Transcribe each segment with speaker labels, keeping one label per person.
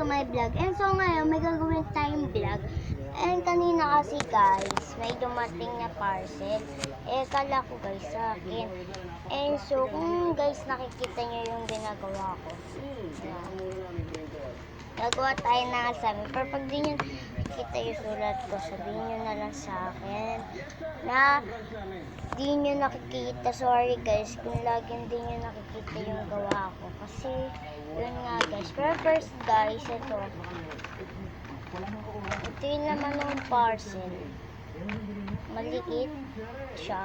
Speaker 1: my vlog. And so ngayon, may gagawin tayong vlog. And kanina kasi guys, may dumating na parcel. Kala ko guys sa akin. And so, kung guys nakikita nyo yung ginagawa ko. Yan. Nagawa tayo ng assignment. Pero pag di nyo nakikita yung sulat ko, sabihin nyo na lang sa akin na di nyo nakikita. Sorry guys, kung laging di nyo nakikita yung gawa ko. Kasi, yun nga guys. Pero first guys, ito. Ito yung naman ng parcel. Maliit siya.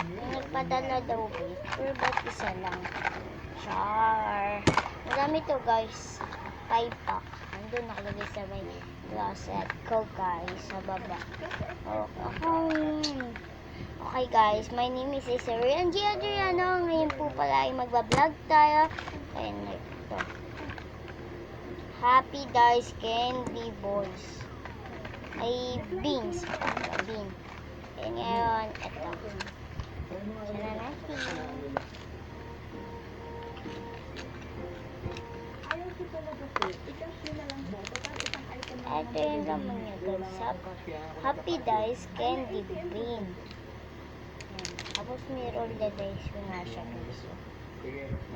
Speaker 1: Yung nagpadala daw wait. Pero ba't isa lang? Char. Madami to guys. 5 pack. Andun nakalagay sa may closet ko guys. Sa baba. Okay guys. My name is Isari G. Adriano. Ngayon po pala ay magbablog tayo. Ayan na ito. Happy Dice Candy Balls. Ay, beans. Bean. E ngayon, ito. Sana natin. Ito yung laman niya, guys. Happy Dice Candy Bean. Tapos may roll the dice ko na siya, guys.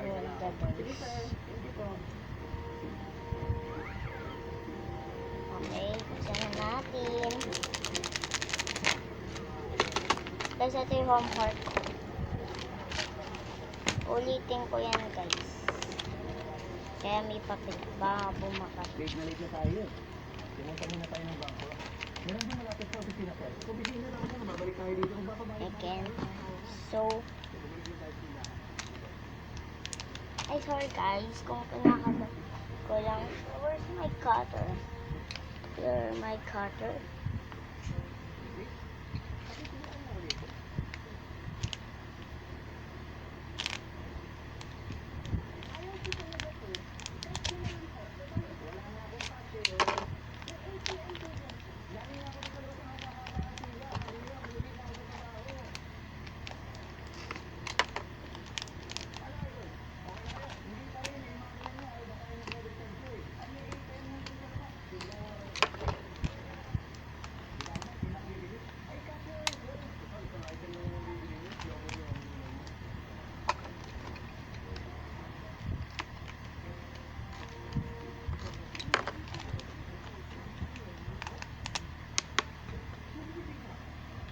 Speaker 1: Roll the dice. Okay, buksan na natin. Guys, ito yung homework ko. Ulitin ko yan, guys. Kaya may papel. Baka bumakas.
Speaker 2: Late na tayo. Pumunta muna tayo ng bangko. Meron din malapit sa opisina, sir. Sa opisina lang ako, mabalik tayo dito kung babalik.
Speaker 1: Again. So, ay sorry guys, kung kinakabat ko lang. Where's my cutter? Here, my cutter.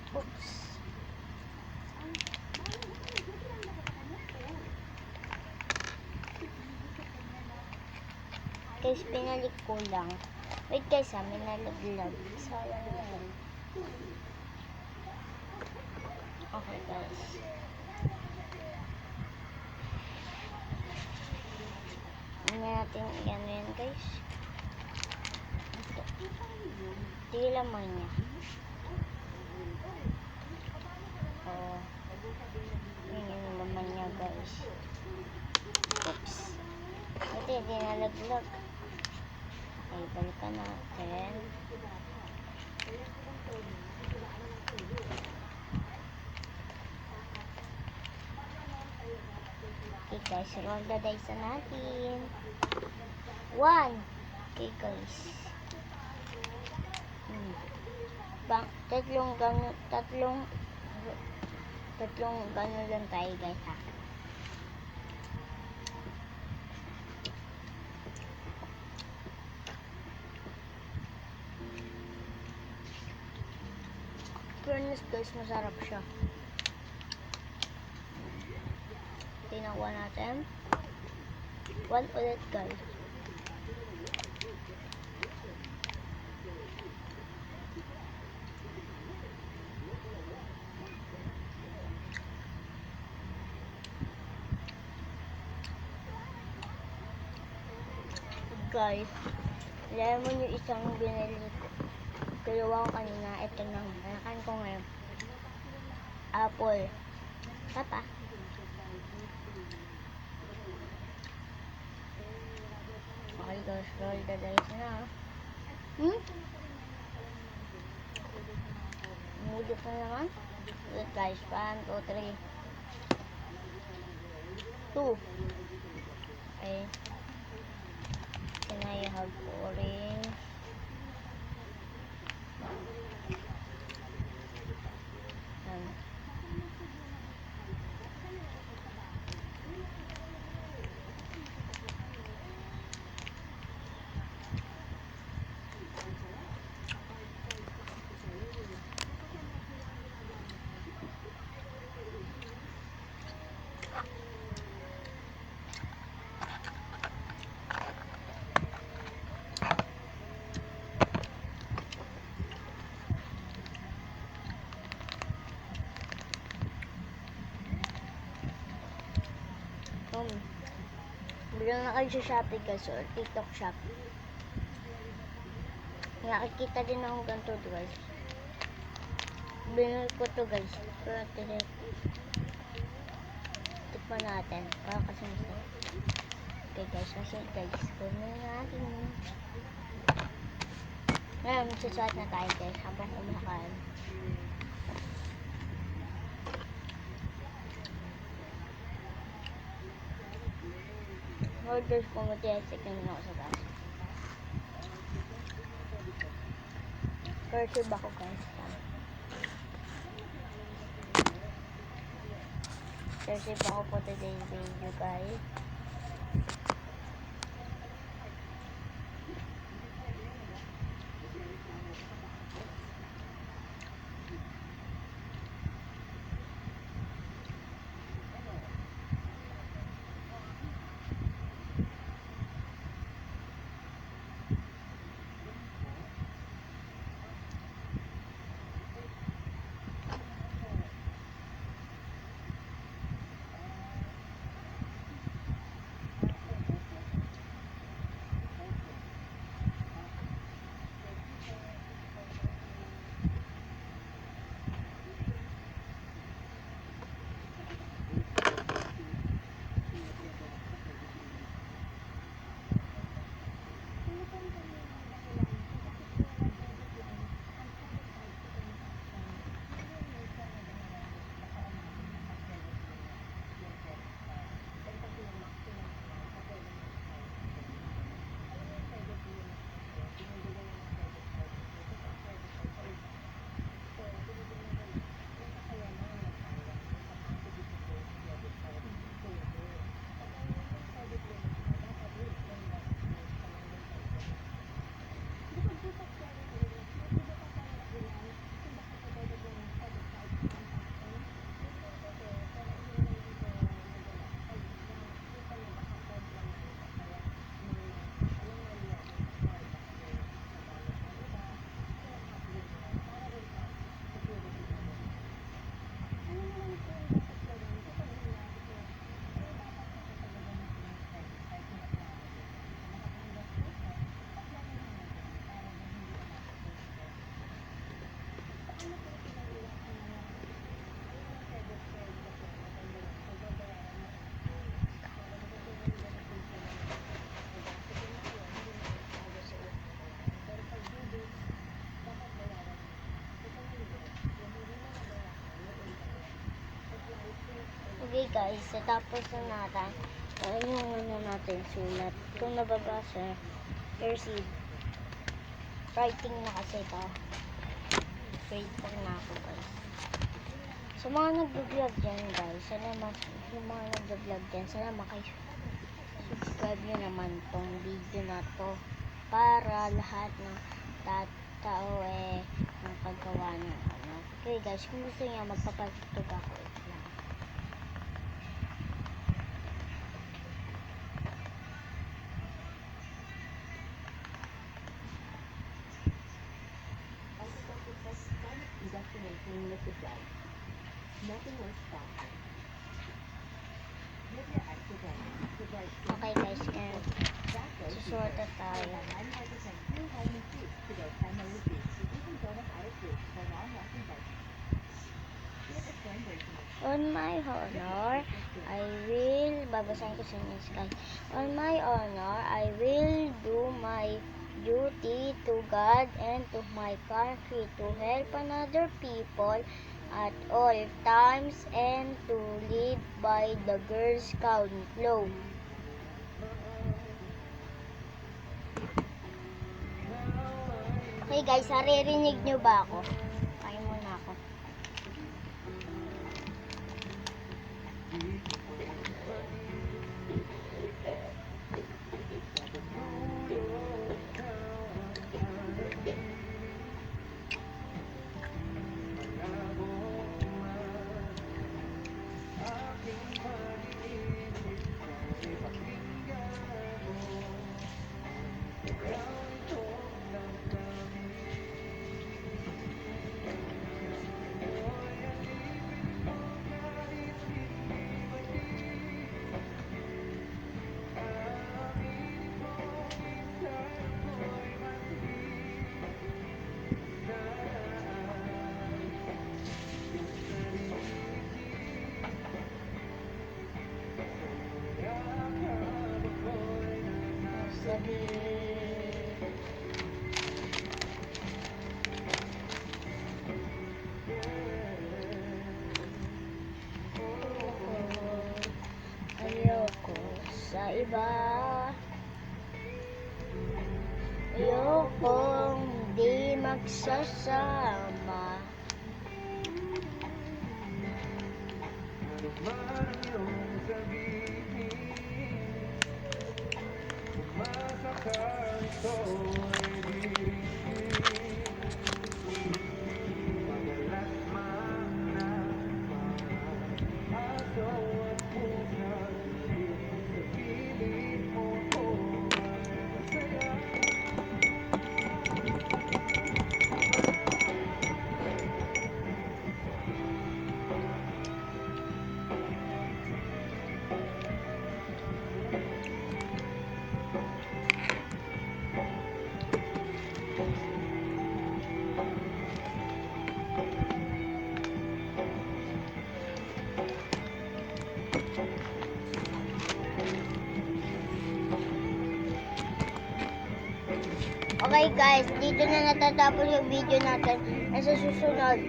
Speaker 1: Oops. Guys, pinalik ko lang. Wait guys may nalaglag. Sayang naman. Okay guys. Hindi natin yan guys. Ito yung laman niya. Yun yung laman niya guys. Oops. Ito hindi nalaglag. Okay, balikan natin. Okay guys, roll the dice na natin. 1. Okay guys. Tatlong gano'n lang tayo guys ha. Fairness guys, masarap siya. Tinakuha natin. 1 ulit guys. Guys, lemon yung isang binili ko. Dalawa ko kanina. Ito na. Hanakan ko ngayon. Apple. Papa. Okay guys, roll the dice na. Mudok na naman. Wait guys, 1, 2, 3. 2. Okay. Ito na Doon na kayo sa Shopee guys or TikTok shop. Nakikita din ako ganito guys. Binili ko to guys. Pero tikman natin. Para kasi masarap. Okay guys, kasi guys. Kunin natin. Ngayon, magsusuot na tayo guys habang kumakain. Orders ko mo tayo second na ako sa taas. Cursive ako guys. Cursive ako po today's video guys. Okay guys, tapos na natin. Yung ano natin sulat. Kung nababasa, cursive. Writing na kasi ito. Writing na ako guys. Sa mga nag-vlog dyan guys, yung mga nag-vlog dyan, sana subscribe nyo naman tong video na to para lahat ng tao ng paggawa ng ano. Okay guys, kung gusto niya magpapatugtog ako. Okay guys, susuot na tayo. On my honor, I will, babasahin ko sa inyo guys. On my honor, I will do my duty to God and to my country to help another people at all times and to live by the Girl Scout law. Okay guys, naririnig nyo ba ako? Kain muna ako. iba. Ayokong di magsasama. Okay guys, dito na natatapos yung video natin. Ay sa susunod,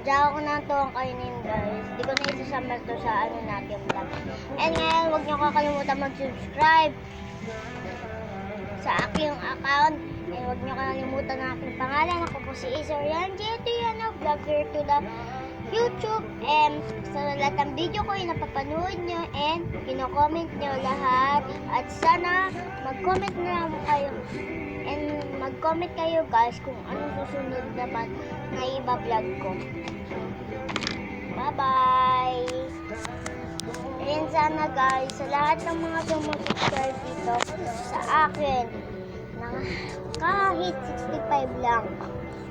Speaker 1: diyan ko na ito ang kainin guys. Hindi ko na isasama to sa ano natin vlog. And ngayon, huwag nyo kakalimutan mag-subscribe sa aking account. And huwag nyo kakalimutan ang aking pangalan. Ako po si Isorian Jetiano, vlog here to the YouTube. And sa lahat ng video ko yung napapanood nyo and kino-comment nyo lahat. At sana mag-comment na lang kayo. And mag-comment kayo guys kung anong susunod naman na iba-vlog ko. Bye-bye! And sana guys, sa lahat ng mga sumusubscribe dito sa akin, na kahit 65 lang,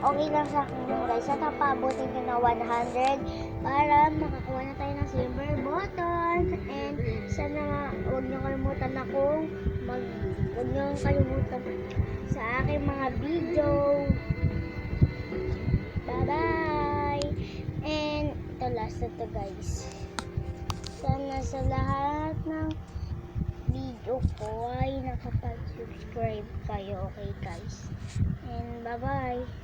Speaker 1: okay lang sa akin yun guys. Sana pabutin ko na 100 para makakuha na tayo ng silver button. And sana huwag niyo kalimutan huwag niyo kalimutan sa aking mga video. Bye-bye! And ito last na to guys. Sana sa lahat ng video ko ay nakapag-subscribe kayo. Okay guys? And bye-bye!